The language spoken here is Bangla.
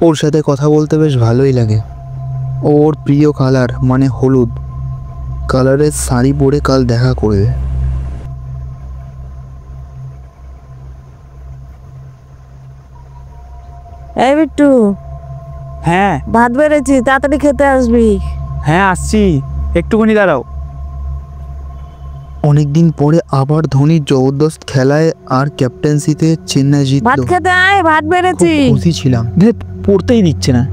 ওর সাথে কথা বলতে বেশ ভালোই লাগে। ওর প্রিয় কালার মানে হলুদ কালারের শাড়ি পরে কাল দেখা করবে। এই বিট্টু, হ্যাঁ ভাত বেড়েছি, তাড়াতাড়ি খেতে আসবি। হ্যাঁ আসছি, একটুখানি দাঁড়াও। অনেকদিন পরে আবার ধোনির জবরদস্ত খেলায় আর ক্যাপ্টেন্সিতে চেন্নাই ভাত জিতলো। খেতে আয়, ভাত বেড়েছি। খুব খুশি ছিলাম। পড়তেই দিচ্ছে না।